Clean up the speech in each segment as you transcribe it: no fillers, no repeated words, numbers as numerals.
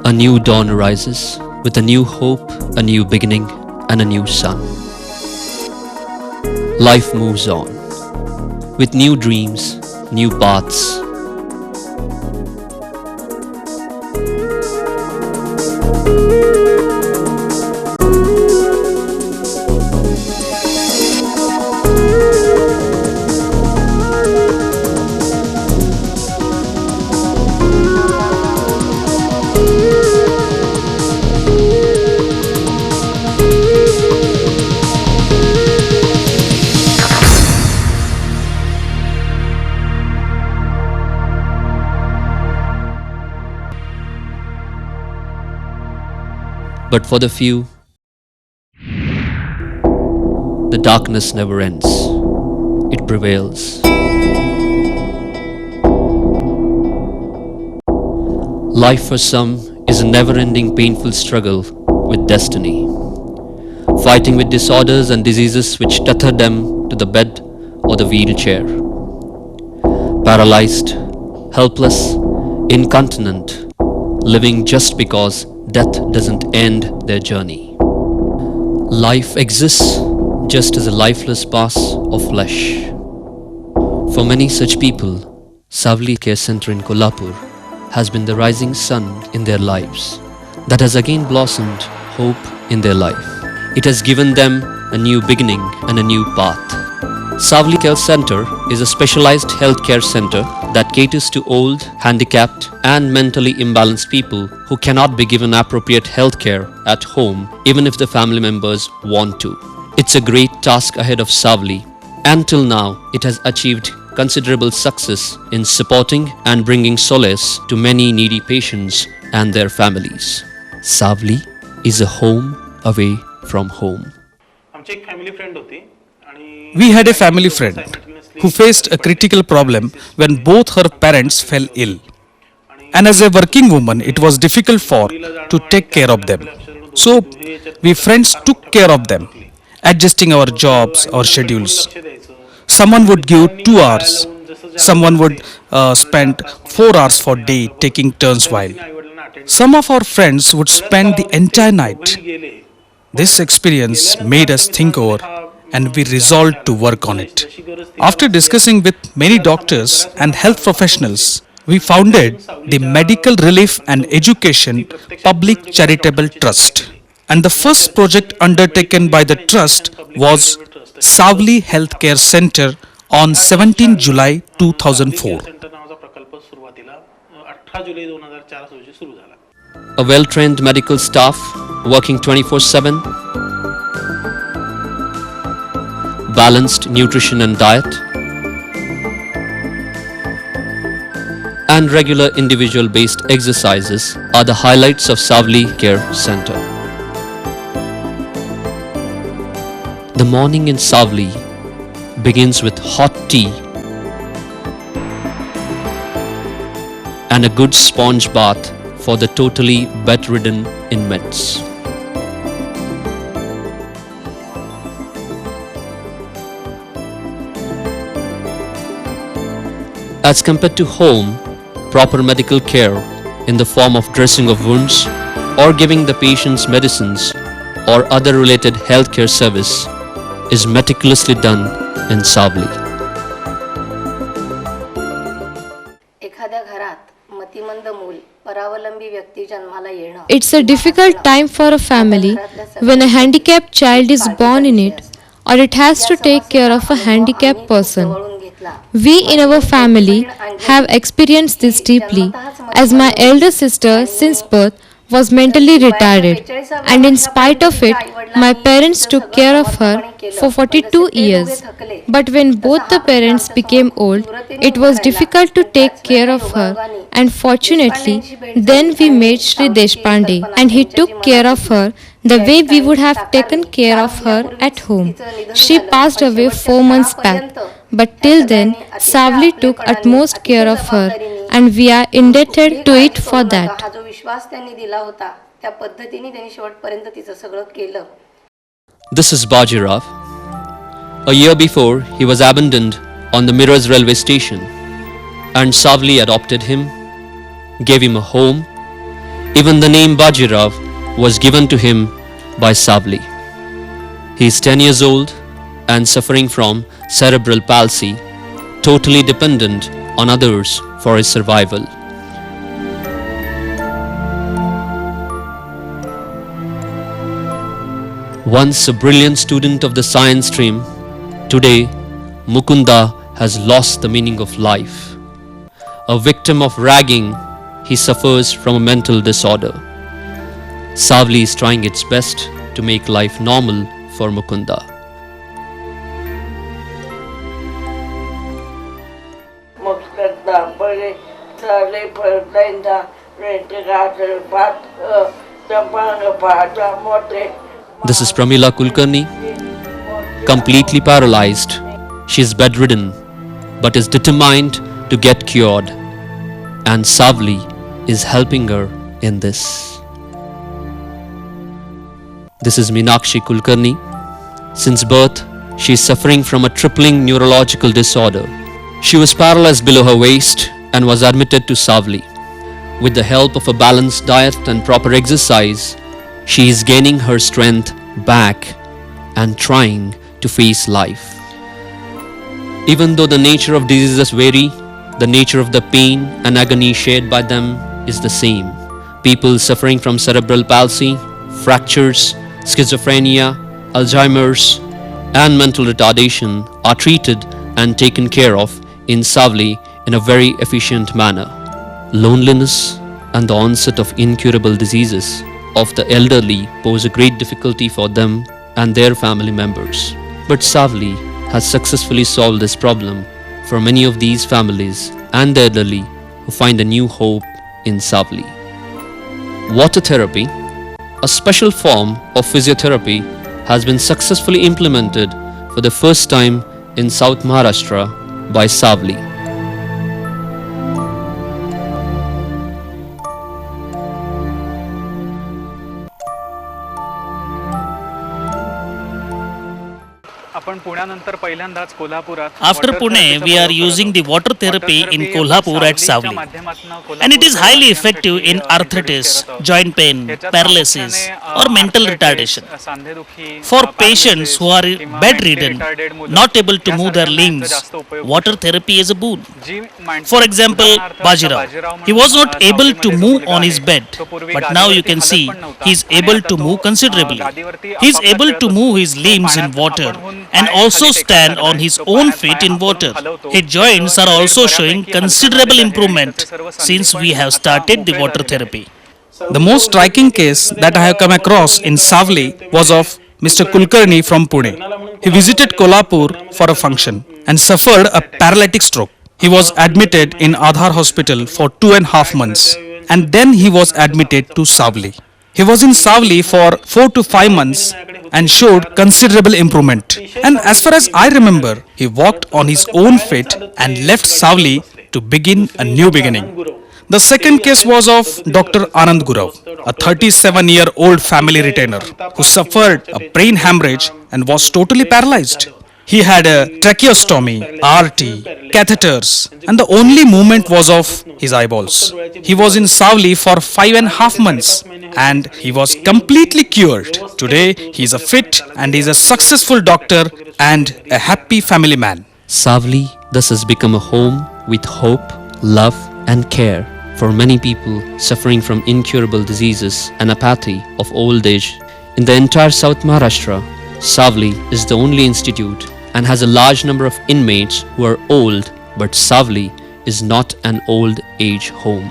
A new dawn arises with a new hope, a new beginning, and a new sun. Life moves on with new dreams, new paths. But for the few, the darkness never ends. It prevails. Life for some is a never-ending painful struggle with destiny, fighting with disorders and diseases which tether them to the bed or the wheelchair. Paralysed, helpless, incontinent, living just because death doesn't end their journey. Life exists just as a lifeless mass of flesh. For many such people, Sawali Care Center in Kolhapur has been the rising sun in their lives that has again blossomed hope in their life. It has given them a new beginning and a new path. Sawali Care Center is a specialized healthcare center that caters to old, handicapped, and mentally imbalanced people who cannot be given appropriate healthcare at home even if the family members want to. It's a great task ahead of Sawali, and till now it has achieved considerable success in supporting and bringing solace to many needy patients and their families. Sawali is a home away from home. We had a family friend who faced a critical problem when both her parents fell ill. And as a working woman, it was difficult for to take care of them. So we friends took care of them, adjusting our jobs, our schedules. Someone would give 2 hours, someone would spend 4 hours for day taking turns while. Some of our friends would spend the entire night. This experience made us think over and we resolved to work on it. After discussing with many doctors and health professionals, we founded the Medical Relief and Education Public Charitable Trust. And the first project undertaken by the trust was Sawali Healthcare Center on 17 July 2004. A well-trained medical staff working 24/7, balanced nutrition and diet, and regular individual-based exercises are the highlights of Sawali Care Center. The morning in Sawali begins with hot tea and a good sponge bath for the totally bedridden inmates. As compared to home, proper medical care in the form of dressing of wounds or giving the patients medicines or other related healthcare service is meticulously done in Sawali. It's a difficult time for a family when a handicapped child is born in it or it has to take care of a handicapped person. We in our family have experienced this deeply as my elder sister since birth was mentally retarded, and in spite of it, my parents took care of her for 42 years. But when both the parents became old, it was difficult to take care of her, and fortunately, then we met Shri Deshpande and he took care of her the way we would have taken care of her at home. She passed away 4 months back, but till then, Sawali took utmost care of her, and we are indebted to it for that. This is Bajirao. A year before, he was abandoned on the Mirrors railway station, and Sawali adopted him gave him a home. Even the name Bajirav was given to him by Sawali. He is 10 years old and suffering from cerebral palsy, totally dependent on others for his survival. Once a brilliant student of the science stream, today Mukunda has lost the meaning of life. A victim of ragging, he suffers from a mental disorder. Sawali is trying its best to make life normal for Mukunda. This is Pramila Kulkarni, completely paralyzed. She is bedridden but is determined to get cured, and Sawali is helping her in this. This is Meenakshi Kulkarni. Since birth, she is suffering from a crippling neurological disorder. She was paralyzed below her waist and was admitted to Sawali. With the help of a balanced diet and proper exercise, she is gaining her strength back and trying to face life. Even though the nature of diseases vary, the nature of the pain and agony shared by them is the same. People suffering from cerebral palsy, fractures, schizophrenia, Alzheimer's, and mental retardation are treated and taken care of in Sawali in a very efficient manner. Loneliness and the onset of incurable diseases of the elderly pose a great difficulty for them and their family members. But Sawali has successfully solved this problem for many of these families and the elderly who find a new hope in Sawali. Water therapy, a special form of physiotherapy, has been successfully implemented for the first time in South Maharashtra by Sawali. After Pune, we are using the water therapy in Kolhapur at Sawali. And it is highly effective in arthritis, joint pain, paralysis, or mental retardation. For patients who are bedridden, not able to move their limbs, water therapy is a boon. For example, Bajirao. He was not able to move on his bed, but now you can see he is able to move considerably. He is able to move his limbs in water and also stand on his own feet in water. His joints are also showing considerable improvement since we have started the water therapy. The most striking case that I have come across in Sawali was of Mr. Kulkarni from Pune. He visited Kolhapur for a function and suffered a paralytic stroke. He was admitted in Aadhar hospital for 2.5 months and then he was admitted to Sawali. He was in Sawali for 4 to 5 months and showed considerable improvement. And as far as I remember, he walked on his own feet and left Sawali to begin a new beginning. The second case was of Dr. Anand Gurav, a 37-year-old family retainer who suffered a brain hemorrhage and was totally paralyzed. He had a tracheostomy, RT, catheters, and the only movement was of his eyeballs. He was in Sawali for 5.5 months and he was completely cured. Today, he is a fit and he is a successful doctor and a happy family man. Sawali thus has become a home with hope, love, and care for many people suffering from incurable diseases and apathy of old age. In the entire South Maharashtra, Sawali is the only institute and has a large number of inmates who are old, but Sawali is not an old age home.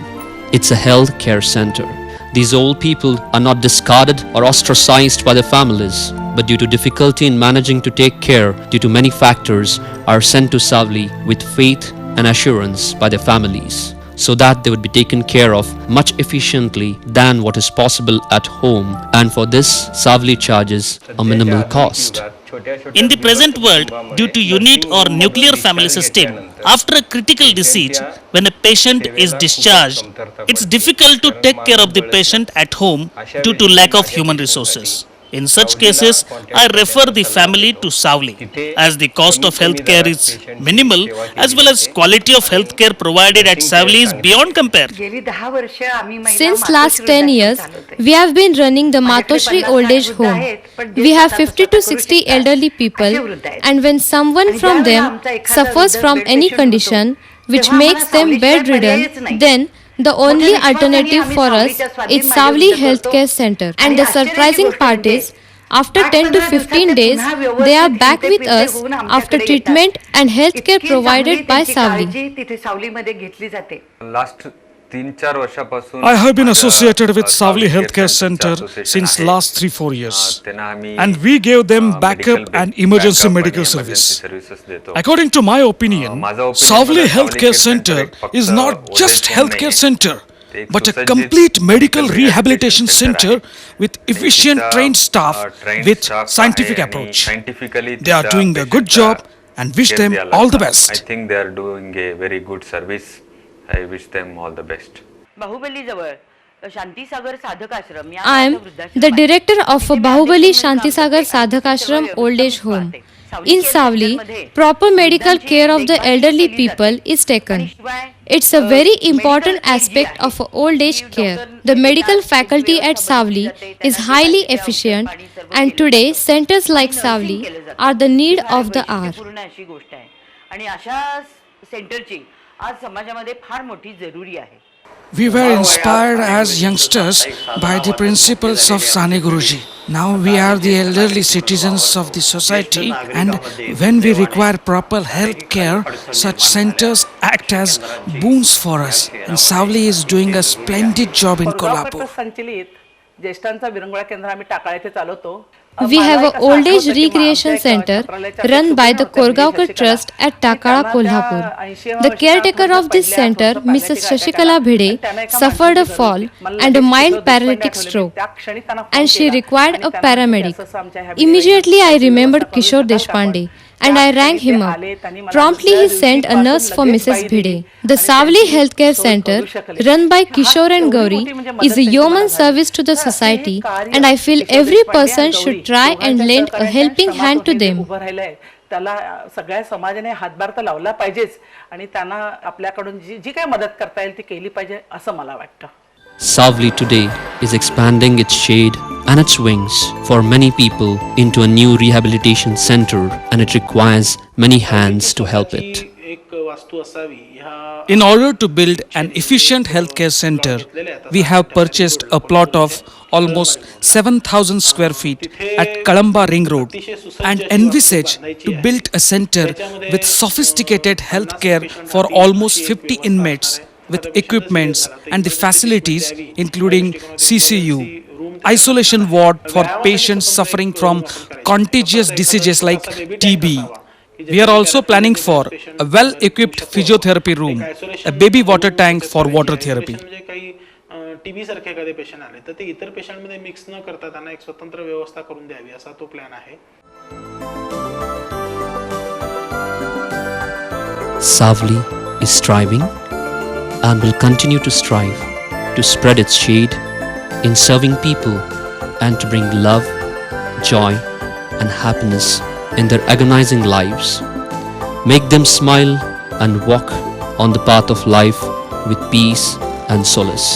It's a health care center. These old people are not discarded or ostracized by their families, but due to difficulty in managing to take care due to many factors are sent to Sawali with faith and assurance by their families, so that they would be taken care of much efficiently than what is possible at home, and for this Sawali charges a minimal cost. In the present world, due to unit or nuclear family system, after a critical disease, when a patient is discharged, it's difficult to take care of the patient at home due to lack of human resources. In such cases, I refer the family to Sawali, as the cost of healthcare is minimal as well as quality of healthcare provided at Sawali is beyond compare. Since last 10 years, we have been running the Matoshri Old Age Home. We have 50 to 60 elderly people, and when someone from them suffers from any condition which makes them bedridden, then the only alternative for us is Sawali Healthcare Center. And the surprising part is, after 10 to 15 days, they are back with us after treatment and healthcare provided by Sawali. I have been associated with Sawali Healthcare Center since last 3-4 years, and we gave them backup and emergency medical service. According to my opinion, Sawali Healthcare Center is not just healthcare center, but a complete medical rehabilitation center with efficient trained staff with scientific approach. They are doing a good job and wish them all the best. I think they are doing a very good service. I wish them all the best. I am the director of Bahubali Shantisagar Sadhakashram Old Age Home. In Sawali, proper medical care of the elderly people is taken. It's a very important aspect of old age care. The medical faculty at Sawali is highly efficient, and today centers like Sawali are the need of the hour. We were inspired as youngsters by the principles of Sane Guruji. Now we are the elderly citizens of the society, and when we require proper health care, such centers act as boons for us. And Sawali is doing a splendid job in Kolhapur. We have an old age recreation center run by the Korgaonkar Trust at Takala, Kolhapur. The caretaker of this center, Mrs. Shashikala Bhide, suffered a fall and a mild paralytic stroke, and she required a paramedic. Immediately I remembered Kishore Deshpande, and I rang him up. Promptly he sent a nurse for Mrs. Bhide. The Sawali Healthcare Center, run by Kishore and Gauri, is a yeoman service to the society, and I feel every person should try and lend a helping hand to them. त्याला सगळ्या समाजाने हातभार तर लावला पाहिजेच आणि त्यांना आपल्याकडून जी काही मदत करता येईल ती केली पाहिजे असं मला वाटतं. Sawali today is expanding its shade and its wings for many people into a new rehabilitation center, and it requires many hands to help it. In order to build an efficient healthcare center, we have purchased a plot of almost 7,000 square feet at Kalamba Ring Road and envisage to build a center with sophisticated healthcare for almost 50 inmates with equipments and the facilities including CCU, isolation ward for patients suffering from contagious diseases like TB. We are also planning for a well-equipped physiotherapy room, a baby water tank for water therapy. TB सारखे एखादे patient आले तर ते इतर पेशंटमध्ये mix न करता त्यांना एक स्वतंत्र व्यवस्था करून द्यावी असा तो प्लॅन आहे. Sawali is striving and will continue to strive to spread its shade in serving people and to bring love, joy and happiness in their agonizing lives. Make them smile and walk on the path of life with peace and solace.